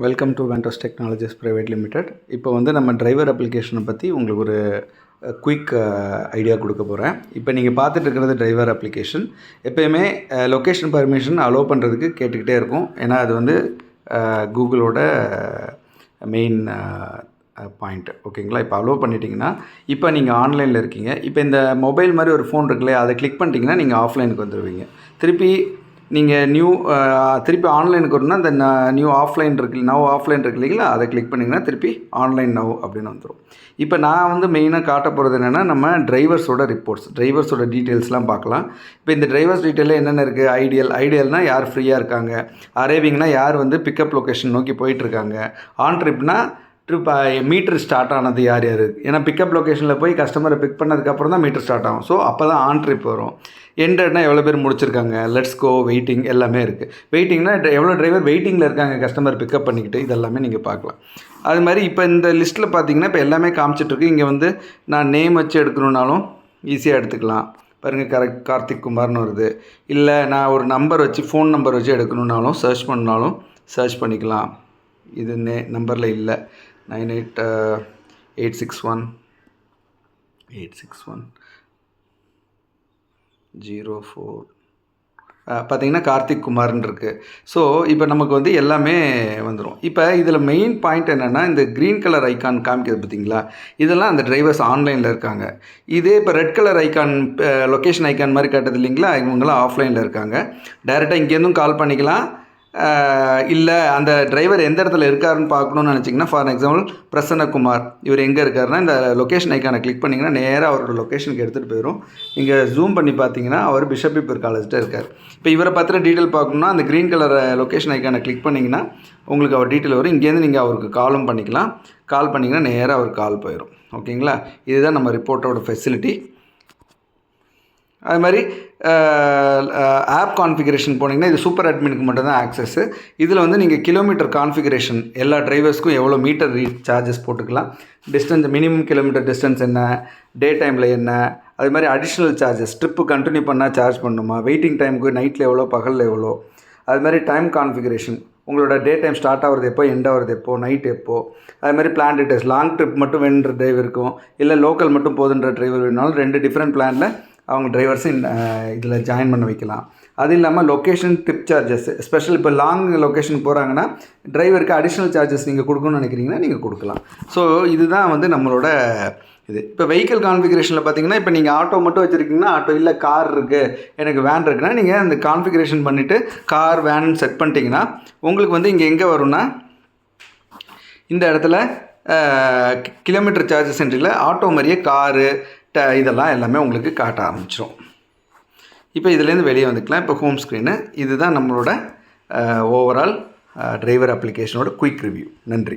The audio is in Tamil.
Welcome to Ventos Technologies Private Limited. இப்போ வந்து நம்ம டிரைவர் அப்ளிகேஷனை பற்றி உங்களுக்கு ஒரு குயிக் ஐடியா கொடுக்க போகிறேன். இப்போ நீங்கள் பார்த்துட்டு இருக்கிறது டிரைவர் அப்ளிகேஷன். எப்போயுமே லொக்கேஷன் பர்மிஷன் அலோவ் பண்ணுறதுக்கு கேட்டுக்கிட்டே இருக்கும். ஏன்னா அது வந்து கூகுளோட மெயின் பாயிண்ட். ஓகேங்களா? இப்போ அலோவ் பண்ணிட்டீங்கன்னா இப்போ நீங்கள் ஆன்லைனில் இருக்கீங்க. இப்போ இந்த மொபைல் மாதிரி ஒரு ஃபோன் இருக்குல்லையா, அதை கிளிக் பண்ணிட்டீங்கன்னா நீங்கள் ஆஃப்லைனுக்கு வந்துடுவீங்க. திருப்பி நீங்கள் திருப்பி ஆன்லைனுக்கு வரணும்னா இந்த நியூ ஆஃப்லைன் இருக்குது, நவ் ஆஃப்லைன் இருக்கு இல்லைங்களா, அதை கிளிக் பண்ணிங்கன்னா திருப்பி ஆன்லைன் நவ் அப்படின்னு வந்துடும். இப்போ நான் வந்து மெயினாக காட்ட போகிறது என்னென்னா, நம்ம டிரைவர்ஸோட ரிப்போர்ட்ஸ், டிரைவர்ஸோட டீட்டெயில்ஸ்லாம் பார்க்கலாம். இப்போ இந்த டிரைவர்ஸ் டீட்டெயிலில் என்னென்ன இருக்குது? ஐடியல்னால் யார் ஃப்ரீயாக இருக்காங்க, அரைவிங்னா யார் வந்து பிக்கப் லொக்கேஷன் நோக்கி போயிட்டுருக்காங்க, ஆன் ட்ரிப்னா மீட்டர் ஸ்டார்ட் ஆனது யார் யார். ஏன்னா பிக்கப் லொக்கேஷனில் போய் கஸ்டமரை பிக் பண்ணதுக்கப்புறம் தான் மீட்டர் ஸ்டார்ட் ஆகும். ஸோ அப்போ தான் ஆன் ட்ரிப் வரும். எண்டட்னா எவ்வளோ பேர் முடிச்சிருக்காங்க, லெட்ஸ் கோ, வெயிட்டிங் எல்லாமே இருக்குது. வெயிட்டிங்னா எவ்வளோ டிரைவர் வெயிட்டிங்கில் இருக்காங்க கஸ்டமர் பிக்கப் பண்ணிக்கிட்டு, இதெல்லாமே நீங்கள் பார்க்கலாம். அது மாதிரி இப்போ இந்த லிஸ்ட்டில் பார்த்தீங்கன்னா இப்போ எல்லாமே காமிச்சிட்ருக்கு. இங்கே வந்து நான் நேம் வச்சு எடுக்கணுன்னாலும் ஈஸியாக எடுத்துக்கலாம். பாருங்கள், கார்த்திக் குமார்னு வருது. இல்லை நான் ஒரு நம்பர் வச்சு, ஃபோன் நம்பர் வச்சு எடுக்கணுன்னாலும் சர்ச் பண்ணாலும் சர்ச் பண்ணிக்கலாம். இது நம்பரில் இல்லை. 9886186104 பார்த்தீங்கன்னா கார்த்திக் குமார்னு இருக்குது. ஸோ இப்போ நமக்கு வந்து எல்லாமே வந்துடும். இப்போ இதில் மெயின் பாயிண்ட் என்னென்னா, இந்த க்ரீன் கலர் ஐக்கான் காமிக்கிறது பார்த்தீங்களா, இதெல்லாம் அந்த டிரைவர்ஸ் ஆன்லைனில் இருக்காங்க. இதே இப்போ red colour icon, location icon மாதிரி காட்டுது இல்லைங்களா, இவங்களாம் ஆஃப்லைனில் இருக்காங்க. டைரெக்டாக இங்கேருந்தும் கால் பண்ணிக்கலாம். இல்லை அந்த டிரைவர் எந்த இடத்துல இருக்காருன்னு பார்க்கணுன்னு நினச்சிங்கன்னா, ஃபார் எக்ஸாம்பிள் பிரசன்னகுமார், இவர் எங்கே இருக்காருன்னா இந்த லொக்கேஷன் ஐக்கானை கிளிக் பண்ணிங்கன்னா நேராக அவரோட லொக்கேஷனுக்கு எடுத்துகிட்டு போயிடும். நீங்கள் ஜூம் பண்ணி பார்த்தீங்கன்னா அவர் பிஷப் பீப்பர் காலேஜ்கிட்ட இருக்கார். இப்போ இவரை பற்றின டீட்டெயில் பார்க்கணுன்னா அந்த க்ரீன் கலர் லொக்கேஷன் ஐக்கானை கிளிக் பண்ணிங்கன்னா உங்களுக்கு அவர் டீட்டெயில் வரும். இங்கேருந்து நீங்கள் அவருக்கு காலும் பண்ணிக்கலாம். கால் பண்ணிங்கன்னா நேராக அவர் கால் போயிடும். ஓகேங்களா? இதுதான் நம்ம ரிப்போர்ட்டோட ஃபெசிலிட்டி. அது மாதிரி ஆப் கான்ஃபிகரேஷன் போனீங்கன்னா இது சூப்பர் அட்மினுக்கு மட்டும்தான் ஆக்சஸ்ஸு. இதில் வந்து நீங்கள் கிலோமீட்டர் கான்ஃபிகரேஷன், எல்லா டிரைவர்ஸ்க்கும் எவ்வளோ மீட்டர் சார்ஜஸ் போட்டுக்கலாம், டிஸ்டன்ஸ், மினிமம் கிலோமீட்டர் டிஸ்டன்ஸ் என்ன, டே டைமில் என்ன, அது மாதிரி அடிஷ்னல் சார்ஜஸ், ட்ரிப்பு கண்டினியூ பண்ணால் சார்ஜ் பண்ணணுமா, வெயிட்டிங் டைமுக்கு நைட்டில் எவ்வளோ, பகலில் எவ்வளோ, அது மாதிரி டைம் கான்ஃபிகரேஷன், உங்களோட டே டைம் ஸ்டார்ட் ஆகிறது எப்போ, எண்ட் ஆகிறது எப்போ, நைட் எப்போ, அது மாதிரி பிளான் டீட்டெயில்ஸ், லாங் ட்ரிப் மட்டும் வேணுன்ற டிரைவருக்கும், இல்லை லோக்கல் மட்டும் போதுன்ற டிரைவர் வேணுனாலும் 2 டிஃப்ரெண்ட் பிளானில் அவங்க டிரைவர்ஸும் இதில் ஜாயின் பண்ண வைக்கலாம். அது இல்லாமல் லொக்கேஷன் டிப் சார்ஜஸ், ஸ்பெஷல் இப்போ லாங் லொக்கேஷன் போகிறாங்கன்னா டிரைவருக்கு அடிஷ்னல் சார்ஜஸ் நீங்கள் கொடுக்கணும்னு நினைக்கிறீங்கன்னா நீங்கள் கொடுக்கலாம். ஸோ இதுதான் வந்து நம்மளோட இது. இப்போ வெஹிக்கிள் கான்ஃபிகரேஷனில் பார்த்தீங்கன்னா, இப்போ நீங்கள் ஆட்டோ மட்டும் வச்சுருக்கீங்கன்னா ஆட்டோ, இல்லை கார் இருக்குது, எனக்கு வேன் இருக்குன்னா நீங்கள் அந்த கான்ஃபிகரேஷன் பண்ணிவிட்டு கார், வேன் செட் பண்ணிட்டீங்கன்னா உங்களுக்கு வந்து இங்கே எங்கே வரும்னா, இந்த இடத்துல கிலோமீட்டர் சார்ஜஸ் சென்டரில் ஆட்டோ மாதிரியே காரு இதெல்லாம் எல்லாமே உங்களுக்கு காட்ட ஆரம்பிச்சிடும். இப்போ இதுலேருந்து வெளியே வந்துக்கலாம். இப்போ ஹோம் ஸ்க்ரீனு, இதுதான் நம்மளோட ஓவரால் டிரைவர் அப்ளிகேஷனோட குயிக் ரிவ்யூ. நன்றி.